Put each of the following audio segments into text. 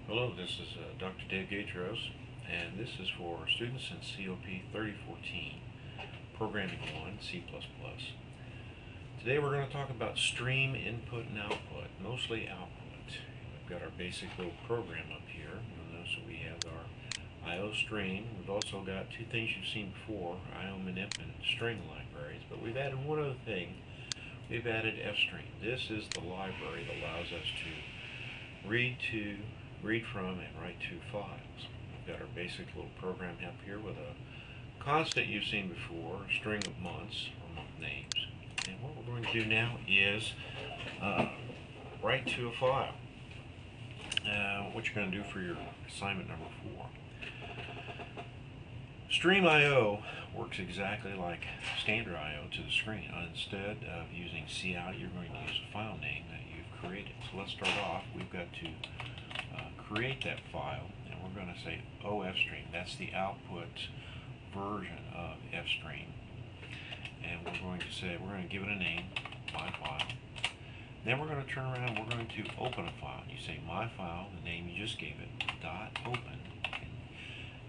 Hello, this is Dr. Dave Gatros, and this is for students in COP 3014, Programming 1, C++. Today we're going to talk about stream input and output, mostly output. We've got our basic little program up here. You'll notice that we have our IO stream. We've also got two things you've seen before, IO manip and string libraries, but we've added one other thing. We've added fstream. This is the library that allows us to read from and write to files. We've got our basic little program up here with a constant you've seen before, a string of months or month names. And what we're going to do now is write to a file. What you're going to do for your assignment number 4. Stream IO works exactly like standard IO to the screen. Instead of using cout, you're going to use a file name that you've created. So let's start off. We've got to create that file, and we're going to say ofstream. That's the output version of fstream. And we're going to say, we're going to give it a name, my file. Then we're going to turn around and we're going to open a file. You say my file, the name you just gave it, dot open.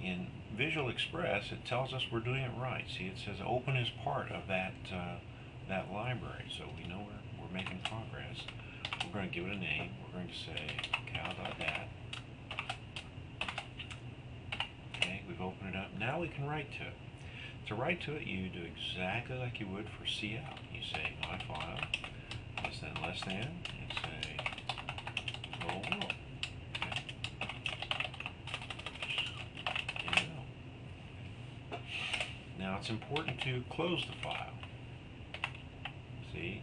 In Visual Express, it tells us we're doing it right. See, it says open is part of that library, so we know we're making progress. We're going to give it a name. We're going to say cal.dat. Okay, we've opened it up. Now we can write to it. To write to it, you do exactly like you would for cout. You say my file, less than, and say hello world. Okay. There you go. Now it's important to close the file. See,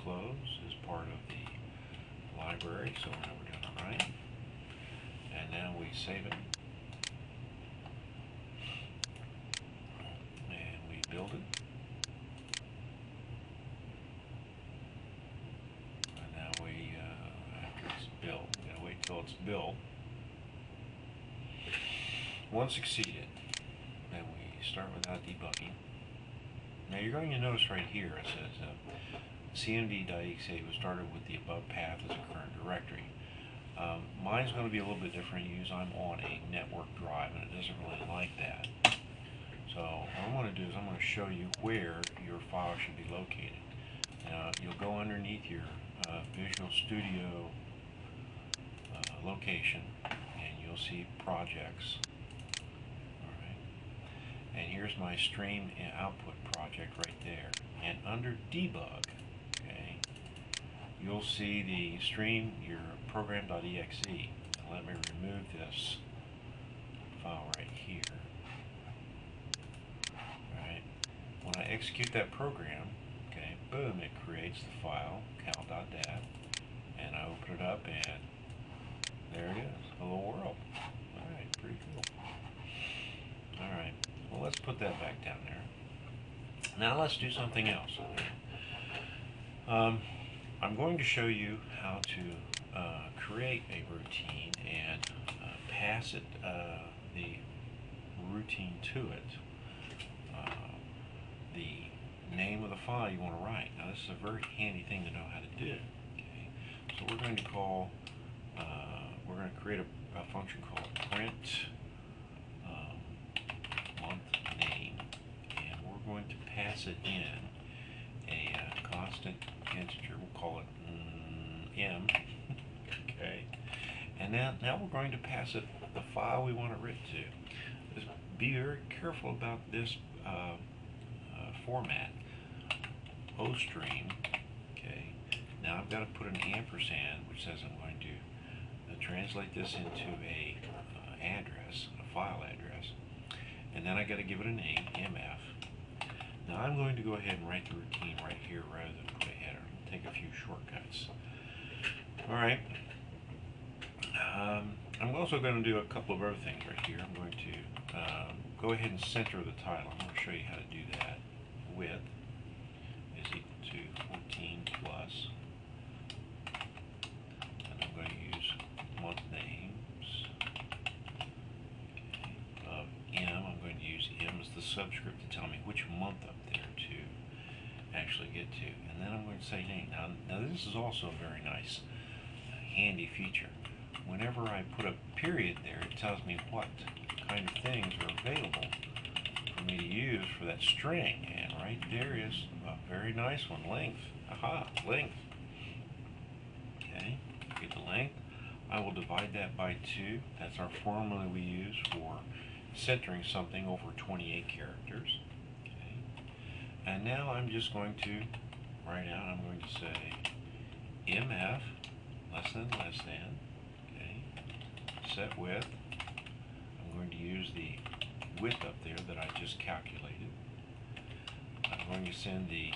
close is part of the library, so we know we're doing it right. And now we save it. And we build it. And now we, after it's built, we gotta wait till it's built. Once succeeded, then we start without debugging. Now you're going to notice right here it says cmd.exe was started with the above path as a current directory. Mine's going to be a little bit different. I'm on a network drive and it doesn't really like that. So what I'm going to do is I'm going to show you where your file should be located. Now you'll go underneath your Visual Studio location and you'll see projects. And here's my stream and output project right there. And under debug, okay, you'll see the stream, your program.exe. Let me remove this file right here. Alright. When I execute that program, okay, boom, it creates the file, cal.dat, and I open it up and there it is. Hello world. Alright, pretty cool. Alright. Well, let's put that back down there. Now let's do something else. I'm going to show you how to create a routine and pass it the routine to it, the name of the file you want to write. Now this is a very handy thing to know how to do. Okay, so we're going to call, we're going to create a function called print month name, and we're going to pass it in a constant integer. We'll call it m. Okay, and now we're going to pass it the file we want it written to. Just be very careful about this format. Ostream. Okay, now I've got to put an ampersand, which says I'm going to translate this into a address, a file address. And then I got to give it a name, mf. Now I'm going to go ahead and write the routine right here rather than put a header. Take a few shortcuts. Alright. I'm also going to do a couple of other things right here. I'm going to go ahead and center the title. I'm going to show you how to do that. Width is equal to 14 plus. And I'm going to use month names. I'm going to use m as the subscript to tell me which month up there to actually get to. And then I'm going to say name. Now this is also a very nice, handy feature. whenever I put a period there, it tells me what kind of things are available for me to use for that string. And right there is a very nice one, length. Aha, length. Okay, get the length. I will divide that by 2. That's our formula we use for centering something over 28 characters. Okay. And now I'm just going to write out, I'm going to say mf less than. Okay. Set width. I'm going to use the width up there that I just calculated. I'm going to send the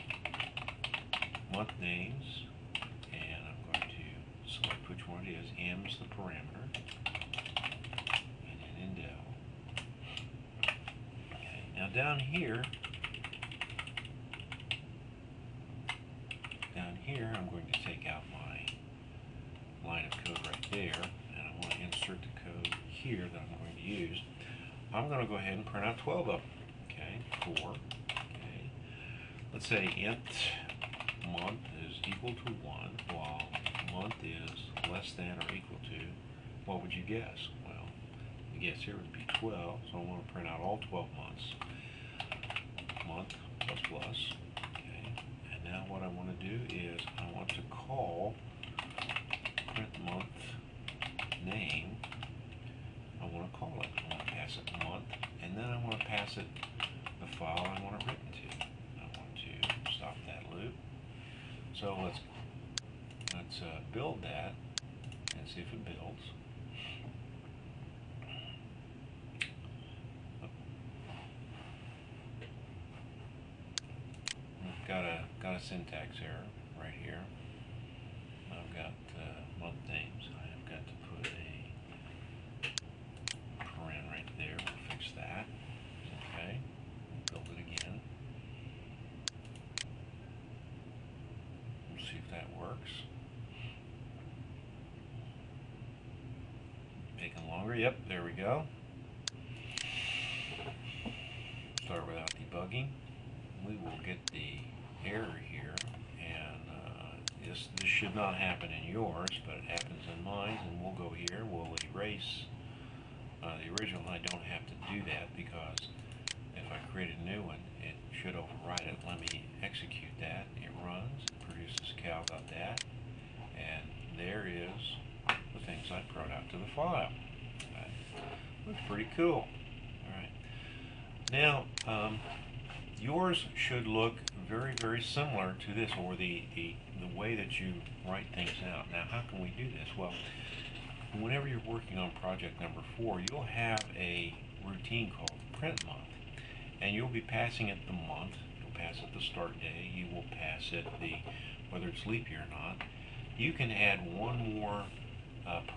month names, and I'm going to select which one it is. M is the parameter, and then indel. Okay. Now down here, I'm going to take out my line of code right there, and I want to insert the code here that I'm going to use. I'm going to go ahead and print out 12 of them. Okay, 4. Okay. Let's say int month is equal to 1, while month is less than or equal to, what would you guess? Well, the guess here would be 12, so I want to print out all 12 months. Month plus plus. Okay. And now what I want to do is I want to call print month name. I want to call it. I want to pass it month, and then I want to pass it the file I want it written to. I want to stop that loop. So let's build that and see if it builds. I've got a syntax error right here. I've got month names. I have got to put a paren right there. We'll fix that. Okay. Build it again. We'll see if that works. Taking longer. Yep, there we go. Start without debugging. We will get the error here, and this should not happen in yours, but it happens in mine. And we'll go here. We'll erase the original. I don't have to do that because if I create a new one, it should override it. Let me execute that. It runs, it produces cal.dat, and there is the things I brought out to the file. Okay. Looks pretty cool. All right. Now, yours should look very, very similar to this, or the way that you write things out. Now, how can we do this? Well, whenever you're working on project number 4, you'll have a routine called print month, and you'll be passing it the month. You'll pass it the start day. You will pass it whether it's leap year or not. You can add one more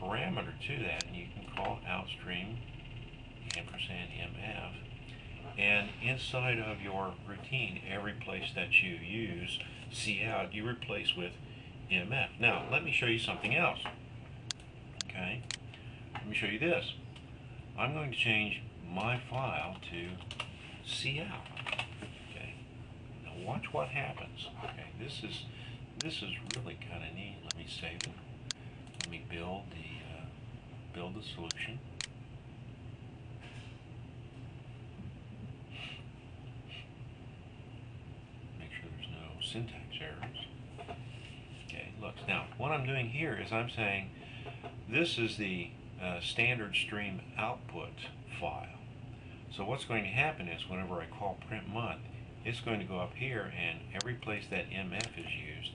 parameter to that, and you can call outstream $mf. And inside of your routine, every place that you use cout, you replace with mf. Now, let me show you something else. Okay, let me show you this. I'm going to change my file to cout. Okay, now watch what happens. Okay, this is really kind of neat. Let me save it. Let me build the solution. Syntax errors. Okay, look, now what I'm doing here is I'm saying this is the standard stream output file. So what's going to happen is whenever I call print month, it's going to go up here, and every place that mf is used,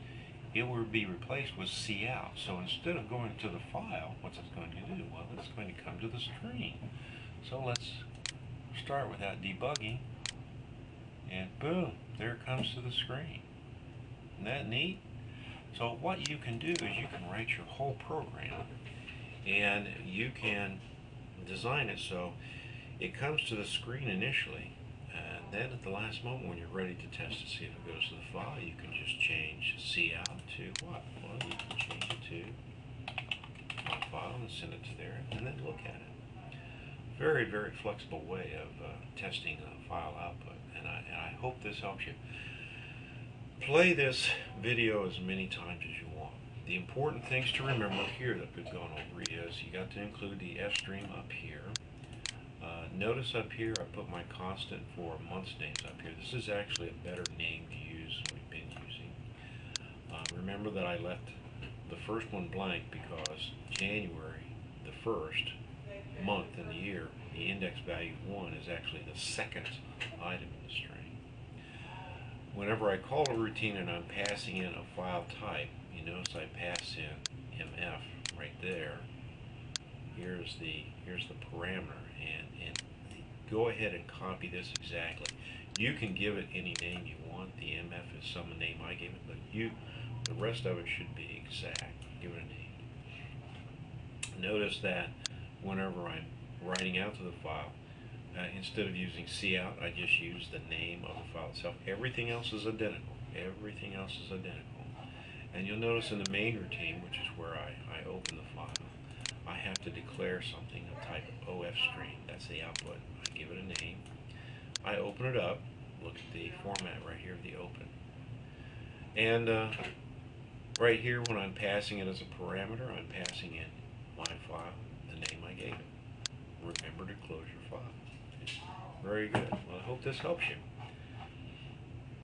it will be replaced with cout. So instead of going to the file, what's it going to do? Well, it's going to come to the stream. So let's start without debugging, and boom, there it comes to the screen. Isn't that neat? So what you can do is you can write your whole program, and you can design it so it comes to the screen initially, and then at the last moment when you're ready to test to see if it goes to the file, you can just change cout to what? Well, you can change it to my file and send it to there, and then look at it. Very, very flexible way of testing file output, and I hope this helps you. Play this video as many times as you want. The important things to remember here that we've gone over is you got to include the stream up here. Notice up here I put my constant for month's names up here. This is actually a better name to use than we've been using. Remember that I left the first one blank because January, the first month in the year, the index value 1 is actually the second item in the string. Whenever I call a routine and I'm passing in a file type, you notice I pass in MF right there. Here's the parameter, and go ahead and copy this exactly. You can give it any name you want. The MF is some name I gave it, but the rest of it should be exact. Give it a name. Notice that whenever I'm writing out to the file, instead of using cout, I just use the name of the file itself. Everything else is identical. Everything else is identical. And you'll notice in the main routine, which is where I open the file, I have to declare something of type OF string. That's the output. I give it a name. I open it up. Look at the format right here of the open. And right here, when I'm passing it as a parameter, I'm passing in my file, the name I gave it. Remember to close your file. Very good. Well, I hope this helps you.